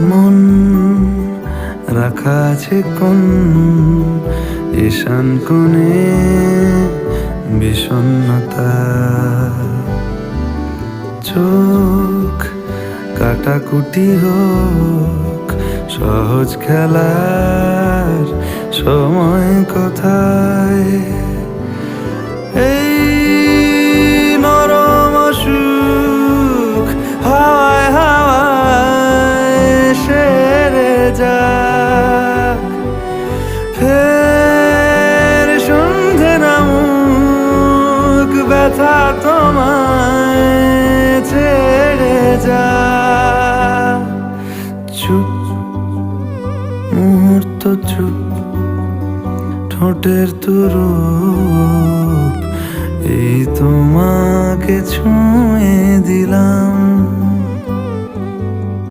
মন রাখা আছে কোন ঈশান কোণে বিষণ্ণতা, চোখ কাটাকুটি হোক সহজ খেলার সময় কোথায়। এই নরম সুখ হাওয়ায় হাওয়ায় সেরে যাক, ফের সন্ধে নামুক ব্যথা তোমায় ছেড়ে যা। চুপ মুহূর্ত চুপ, ঠোঁটের তুরুপ এই তোমাকে ছুঁয়ে দিলাম।